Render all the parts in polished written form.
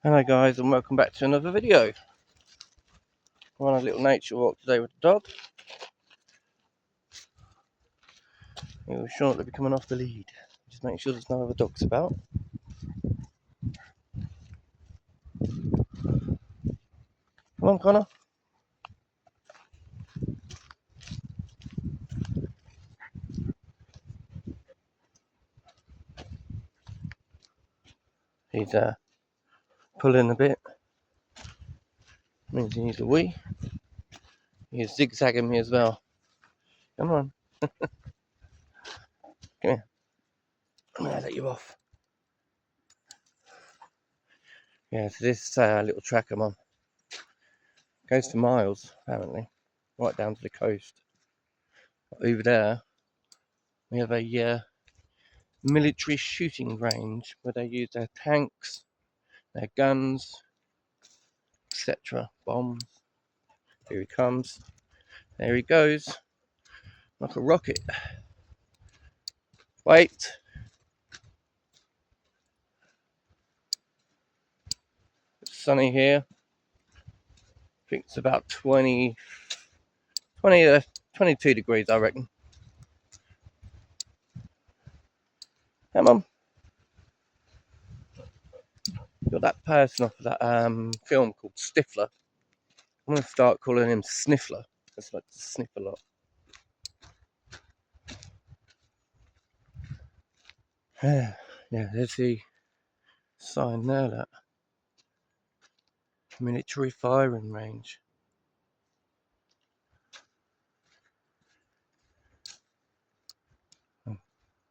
Hello guys, and welcome back to another video. We're on a little nature walk today with the dog. He will shortly be coming off the lead. Just make sure there's no other dogs about. Come on, Connor. He's pulling a bit. Means he needs a wee. He's zigzagging me as well. Come on. Come here. I'm going to let you off. Yeah, so this little track I'm on goes for miles, apparently. Right down to the coast. Over there, we have a military shooting range where they use their tanks, their guns, etc. Bombs. Here he comes. There he goes. Like a rocket. Wait. It's sunny here. I think it's about 22 degrees, I reckon. Come on. Got that person off of that film called Stifler. I'm going to start calling him Sniffler. That's like to sniff a lot. Yeah, there's the sign there, that military firing range.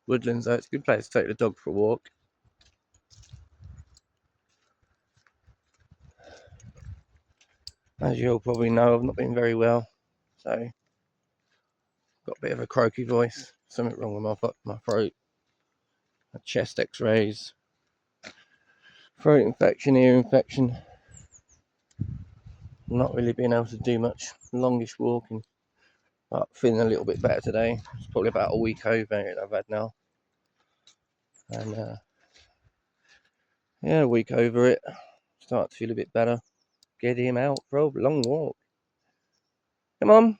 Woodlands, though, it's a good place to take the dog for a walk. As you all probably know, I've not been very well, so got a bit of a croaky voice. Something wrong with my throat. My chest x-rays, throat infection, ear infection. Not really being able to do much longish walking, but feeling a little bit better today. It's probably about a week over it I've had now, and yeah, a week over it. Start to feel a bit better. Get him out for a long walk. Come on.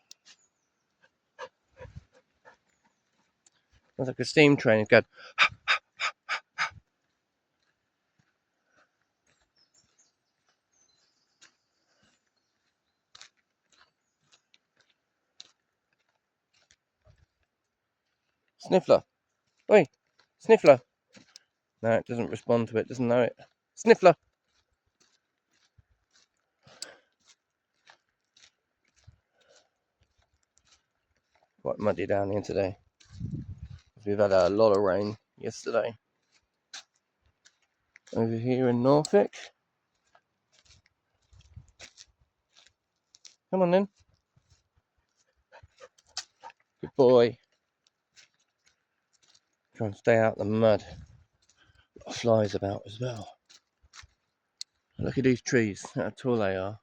It's like a steam train. It's going. Sniffler. Oi, Sniffler. No, it doesn't respond to it. Doesn't know it. Sniffler. Quite muddy down here today. We've had a lot of rain yesterday. Over here in Norfolk. Come on then. Good boy. Try and stay out of the mud. A lot of flies about as well. Look at these trees, how tall they are.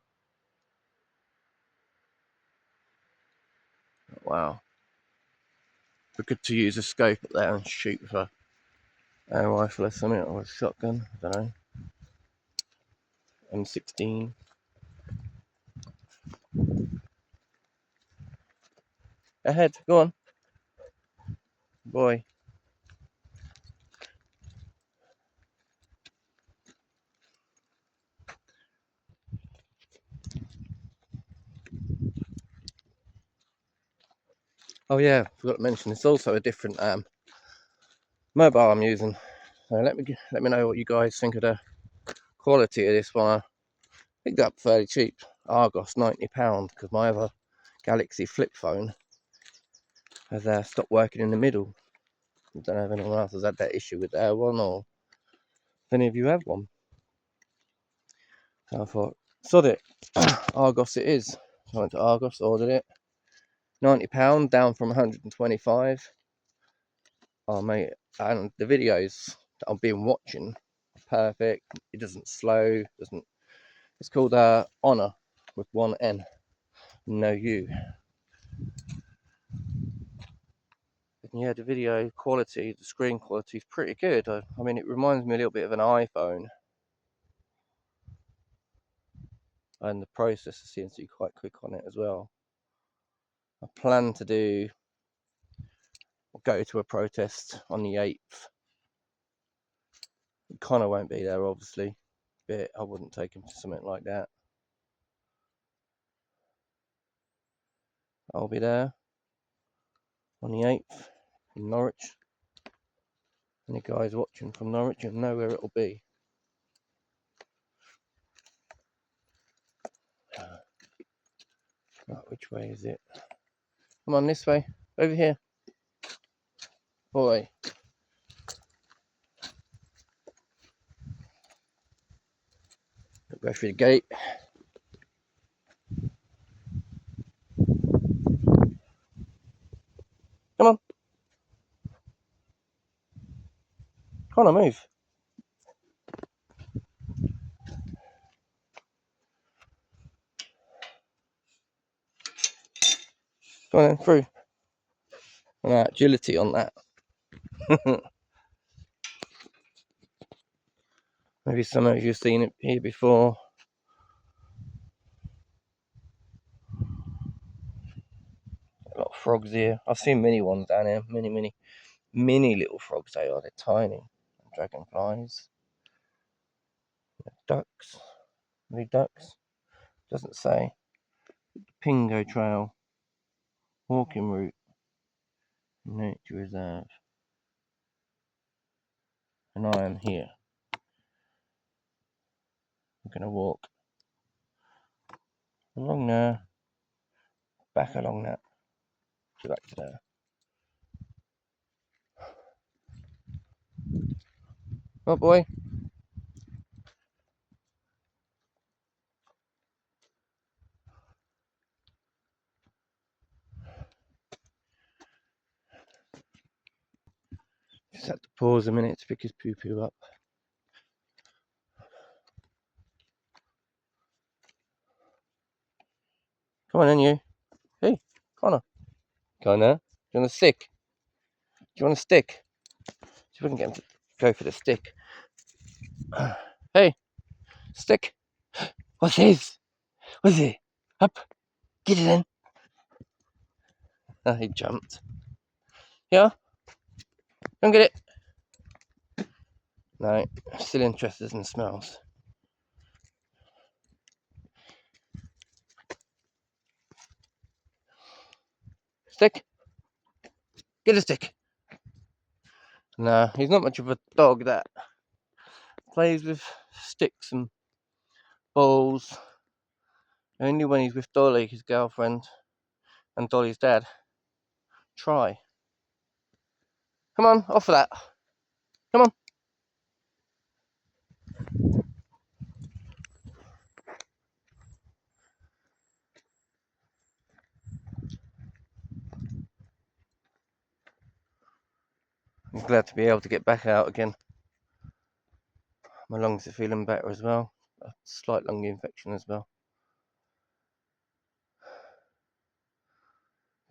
Wow. We're good to use a scope up there and shoot with a air rifle or something, or a shotgun, I don't know. M16. Ahead, go on. Boy. Oh yeah, forgot to mention, it's also a different mobile I'm using. So let me know what you guys think of the quality of this one. I picked up fairly cheap. Argos, £90, because my other Galaxy flip phone has stopped working in the middle. I don't know if anyone else has had that issue with their one, or if any of you have one. So I thought, sod it, Argos it is. So I went to Argos, ordered it. £90, down from 125. Oh mate, and the videos that I've been watching are perfect. It doesn't slow, doesn't. It's called Honor with one N, no U. And yeah, the video quality, the screen quality is pretty good. I mean, it reminds me a little bit of an iPhone. and the processor seems to be quite quick on it as well. I plan to go to a protest on the 8th. Connor won't be there, obviously, but I wouldn't take him to something like that. I'll be there on the 8th in Norwich. Any guys watching from Norwich, you'll know where it'll be. Right, which way is it? Come on, this way. Over here. Boy. Go through the gate. Come on. Connor, move. Go on then, through. And that agility on that. Maybe some of you have seen it here before. A lot of frogs here. I've seen mini ones down here. Mini little frogs they are. They're tiny. Dragonflies. Ducks. Are they ducks? Doesn't say. Pingo Trail. Walking route. Nature reserve. And I am here. I'm going to walk along there. Back along that. Back to there. Oh boy. Just had to pause a minute to pick his poo-poo up. Come on then, you. Hey, Connor. Connor, do you want a stick? Do you want a stick? See if we can get him to go for the stick. Hey, stick. What's his? What's it? Up. Get it in. He jumped. Yeah? Don't get it. No, still interested in smells. Stick. Get a stick. No, he's not much of a dog that plays with sticks and balls. Only when he's with Dolly, his girlfriend, and Dolly's dad. Try. Come on, off of that. Come on. I'm glad to be able to get back out again. My lungs are feeling better as well. A slight lung infection as well.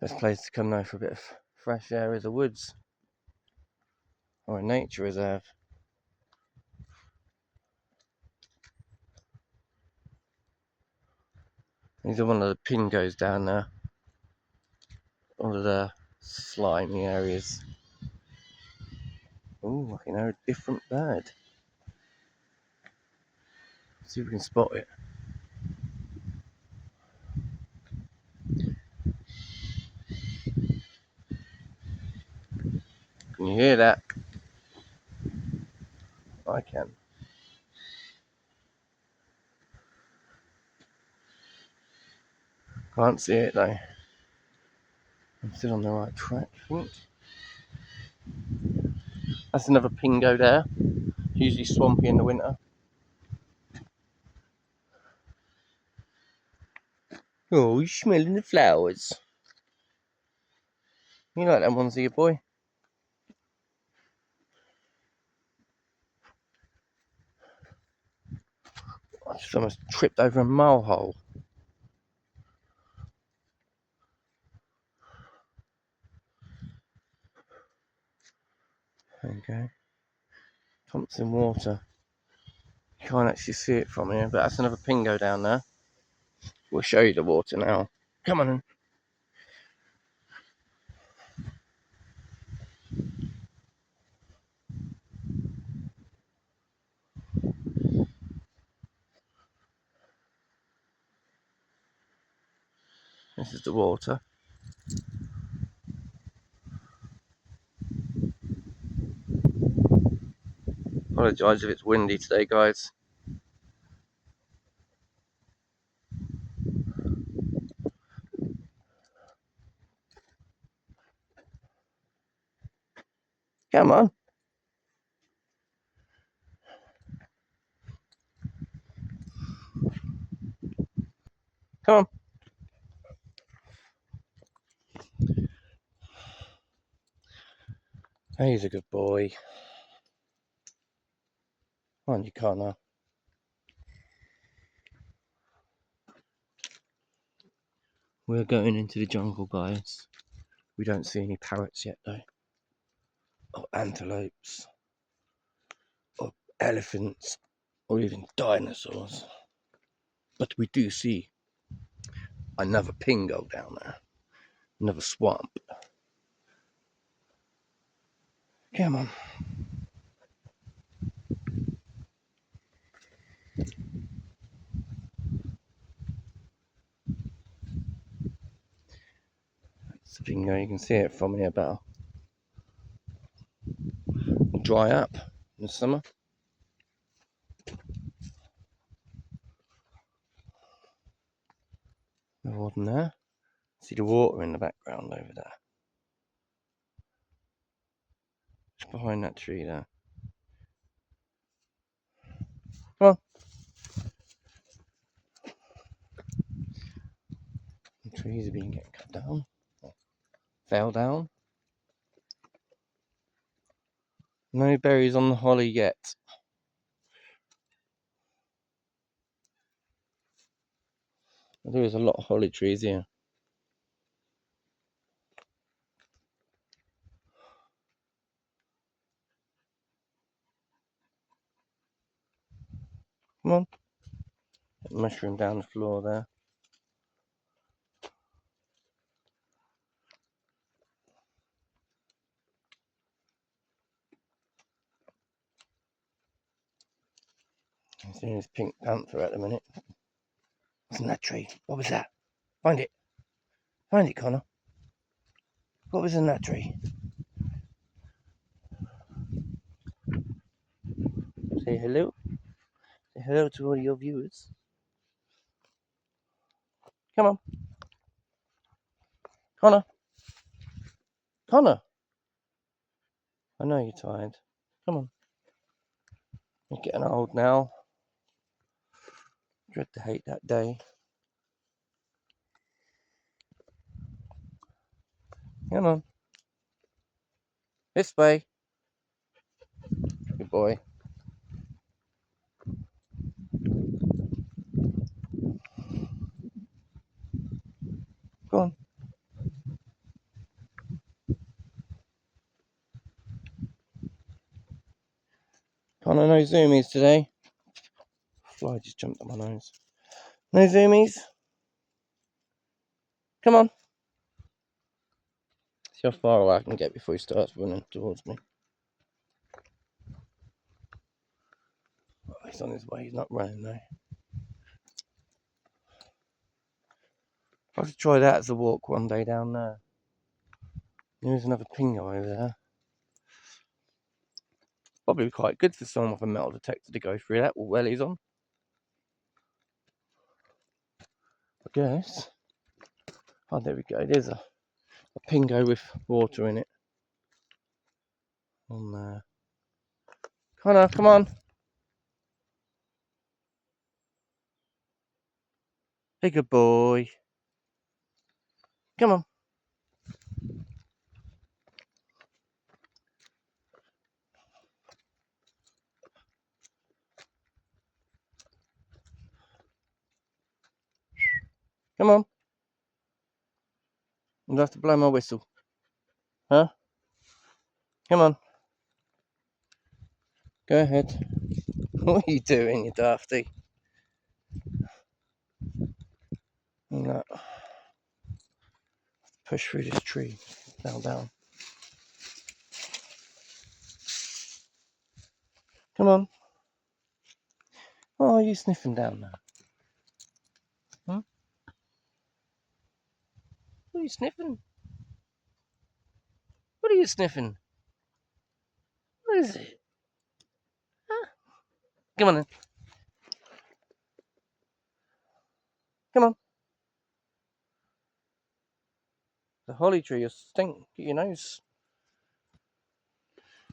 Best place to come now for a bit of fresh air is the woods or a nature reserve. These are one of the pingos down there. All of the slimy areas. Oh, I can hear a different bird. See if we can spot it. Can you hear that? I can. Can't see it though. I'm still on the right track, I think. That's another pingo there. Usually swampy in the winter. Oh, you're smelling the flowers. You like them ones, are you, boy? I just almost tripped over a mole hole. There you go. Thompson Water. You can't actually see it from here, but that's another pingo down there. We'll show you the water now. Come on in. This is the water. Apologise if it's windy today, guys. Come on. Come on. He's a good boy. Aren't you, Connor? We're going into the jungle, guys. We don't see any parrots yet, though. Or antelopes. Or elephants. Or even dinosaurs. But we do see another pingo down there. Another swamp. Come on. That's the pingo. You can see it from here better. Dry up in the summer. No more than there. See the water in the background over there. Just behind that tree there. Come on. The trees are being getting cut down. Fell down. No berries on the holly yet. There is a lot of holly trees here. Come on. Mushroom down the floor there. I'm seeing this pink panther at the minute. What's in that tree? What was that? Find it. Find it, Connor. What was in that tree? Say hello. Say hello to all your viewers. Come on. Connor. Connor. I know you're tired. Come on. You're getting old now. Dread to hate that day. Come on. This way. Good boy. Go on. Connor, no zoomies today. Fly just jumped on my nose. No zoomies. Come on. See how far away I can get before he starts running towards me. Oh, he's on his way. He's not running though. I'll have to try that as a walk one day down there. There's another pingo over there. Probably quite good for someone with a metal detector to go through that while he's on. I guess. Oh, there we go. There's a pingo with water in it. On there. Connor, come on. Hey, good boy. Come on. Come on. You'll have to blow my whistle. Huh? Come on. Go ahead. What are you doing, you dafty? and that. Push through this tree. Down. Come on. Oh, are you sniffing down there? Huh? What are you sniffing? What are you sniffing? What is it? Huh? Come on then. Come on. The holly tree, you stink. Get your nose.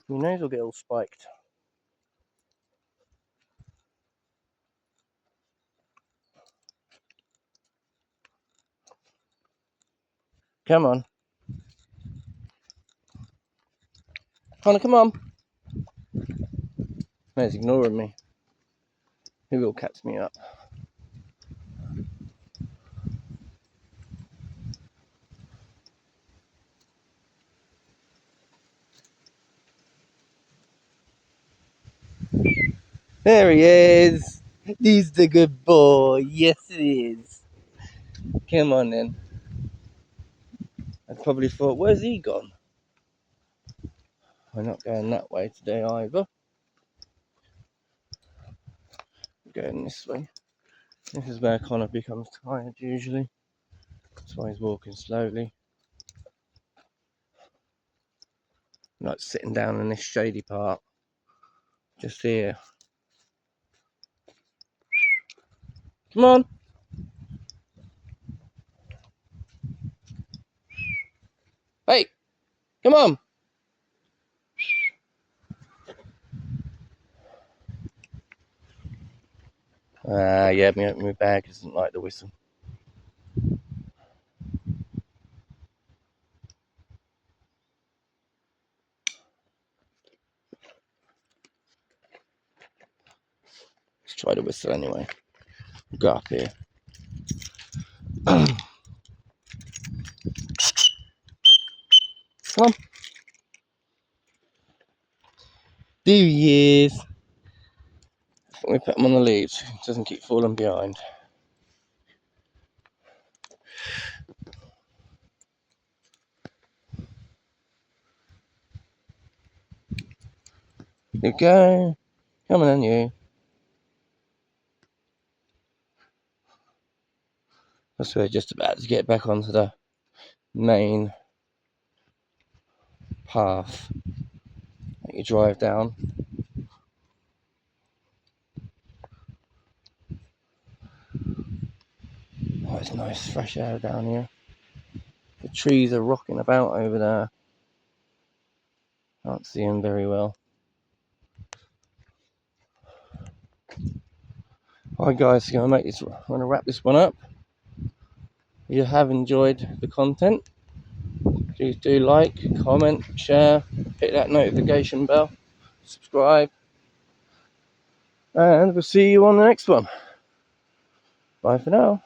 Your nose will get all spiked. Come on. Connor, come on. No, he's ignoring me. He will catch me up. There he is. He's the good boy. Yes, it is. Come on then. I probably thought, where's he gone? We're not going that way today either. We're going this way. This is where Connor becomes tired usually. That's why he's walking slowly. Like sitting down in this shady part. Just here. Come on. Hey, come on. Yeah, my bag doesn't like the whistle. Let's try the whistle anyway. Go up here. Come on. There he is. We put him on the leaves. He doesn't keep falling behind. There you go. Come on, you. So we're just about to get back onto the main path that you drive down. Oh, it's nice fresh air down here. The trees are rocking about over there. Can't see them very well. Alright guys, I'm gonna wrap this one up. If you have enjoyed the content, please do like, comment, share, hit that notification bell, subscribe, and we'll see you on the next one. Bye for now.